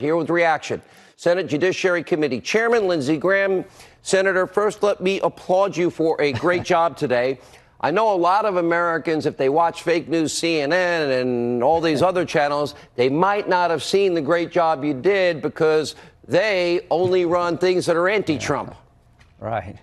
Here with reaction, Senate Judiciary Committee Chairman Lindsey Graham. Senator, first let me applaud you for a great job today. I know a lot of Americans, if they watch fake news CNN and all these other channels, they might not have seen the great job you did because they only run things that are anti-Trump. Right.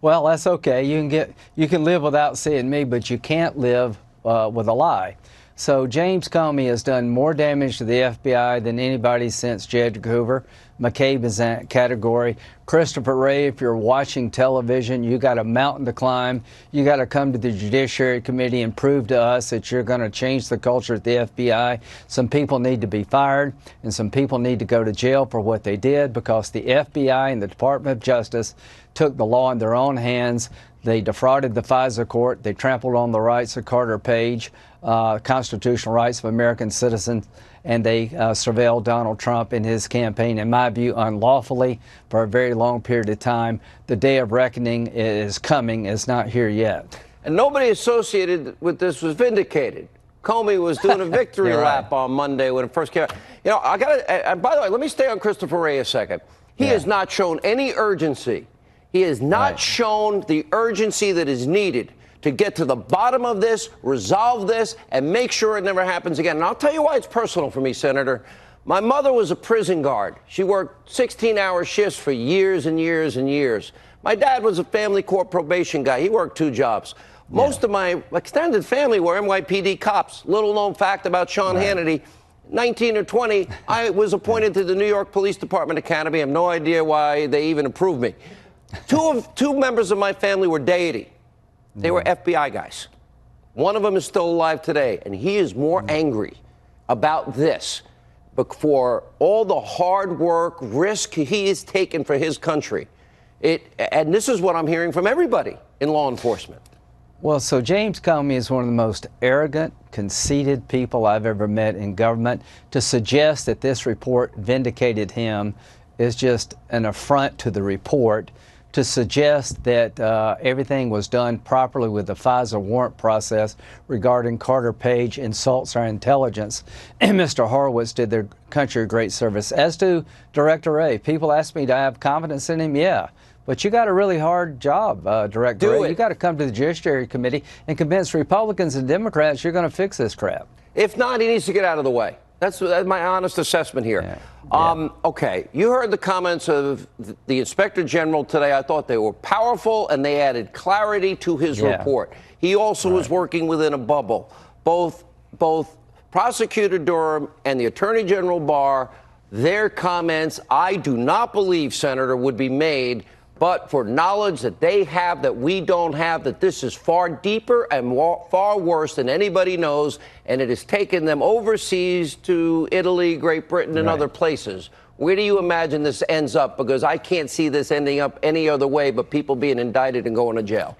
Well, that's okay. You can live without seeing me, but you can't live with a lie. So James Comey has done more damage to the FBI than anybody since J. Edgar Hoover. McCabe is in that category. Christopher Wray, if you're watching television, you got a mountain to climb. You got to come to the Judiciary Committee and prove to us that you're going to change the culture at the FBI. Some people need to be fired, and some people need to go to jail for what they did, because the FBI and the Department of Justice took the law in their own hands. They defrauded the FISA court. They trampled on the rights of Carter Page, constitutional rights of American citizens, and they surveilled Donald Trump in his campaign, in my view, unlawfully for a very long period of time. The day of reckoning is coming. It's not here yet. And nobody associated with this was vindicated. Comey was doing a victory lap on Monday when it first came out. You know, I got to, and by the way, let me stay on Christopher Wray a second. He has not shown any urgency. He has not shown the urgency that is needed to get to the bottom of this, resolve this, and make sure it never happens again. And I'll tell you why it's personal for me, Senator. My mother was a prison guard. She worked 16-hour shifts for years and years and years. My dad was a family court probation guy. He worked 2 jobs. Most of my extended family were NYPD cops. Little known fact about Sean Hannity. 19 or 20, I was appointed to the New York Police Department Academy. I have no idea why they even approved me. Two members of my family were deity. They were FBI guys. One of them is still alive today, and he is more angry about this, but for all the hard work, risk he has taken for his country. And this is what I'm hearing from everybody in law enforcement. Well, so James Comey is one of the most arrogant, conceited people I've ever met in government. To suggest that this report vindicated him is just an affront to the report. To suggest that everything was done properly with the FISA warrant process regarding Carter Page insults our intelligence. And Mr. Horowitz did their country a great service, as do Director Wray. People ask me, do I have confidence in him? Yeah. But you got a really hard job, Director Wray. You got to come to the Judiciary Committee and convince Republicans and Democrats you're going to fix this crap. If not, he needs to get out of the way. That's my honest assessment here. Okay, you heard the comments of the Inspector General today. I thought they were powerful, and they added clarity to his report. He also was working within a bubble. Both Prosecutor Durham and the Attorney General Barr, their comments, I do not believe, Senator, would be made but for knowledge that they have that we don't have, that this is far deeper and far worse than anybody knows, and it has taken them overseas to Italy, Great Britain, and other places. Where do you imagine this ends up? Because I can't see this ending up any other way but people being indicted and going to jail.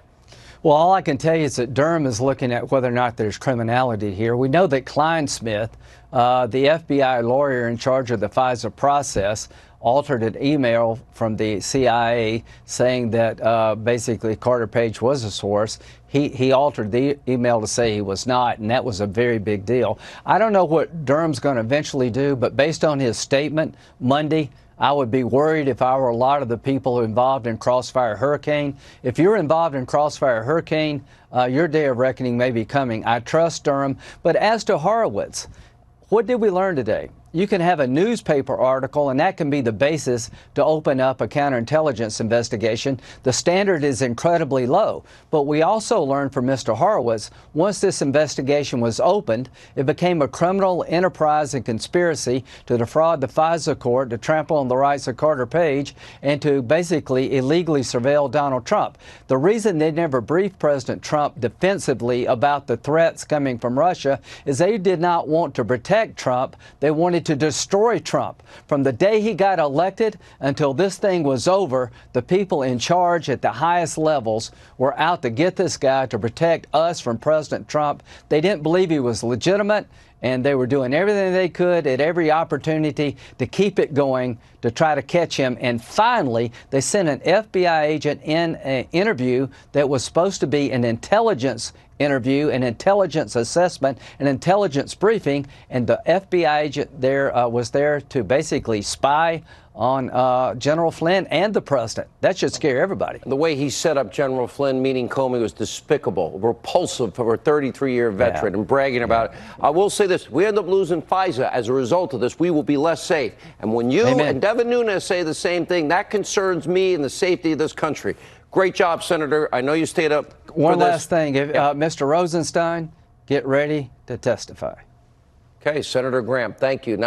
Well, all I can tell you is that Durham is looking at whether or not there's criminality here. We know that Kleinsmith, the FBI lawyer in charge of the FISA process, altered an email from the CIA saying that basically Carter Page was a source. He altered the email to say he was not, and that was a very big deal. I don't know what Durham's going to eventually do, but based on his statement Monday, I would be worried if I were a lot of the people involved in Crossfire Hurricane. If you're involved in Crossfire Hurricane, your day of reckoning may be coming. I trust Durham. But as to Horowitz, what did we learn today? You can have a newspaper article, and that can be the basis to open up a counterintelligence investigation. The standard is incredibly low. But we also learned from Mr. Horowitz, once this investigation was opened, it became a criminal enterprise and conspiracy to defraud the FISA court, to trample on the rights of Carter Page, and to basically illegally surveil Donald Trump. The reason they never briefed President Trump defensively about the threats coming from Russia is they did not want to protect Trump. They wanted to destroy Trump. From the day he got elected until this thing was over, the people in charge at the highest levels were out to get this guy to protect us from President Trump. They didn't believe he was legitimate, and they were doing everything they could at every opportunity to keep it going, to try to catch him. And finally, they sent an FBI agent in an interview that was supposed to be an intelligence interview, an intelligence assessment, an intelligence briefing, and the FBI agent there was there to basically spy on General Flynn and the president. That should scare everybody. The way he set up General Flynn, meeting Comey, was despicable, repulsive for a 33-year veteran, and bragging about it. I will say this: we end up losing FISA as a result of this. We will be less safe. And when you and Devin Nunes say the same thing, that concerns me and the safety of this country. Great job, Senator. I know you stayed up. One last thing, Mr. Rosenstein, get ready to testify. Okay, Senator Graham, thank you.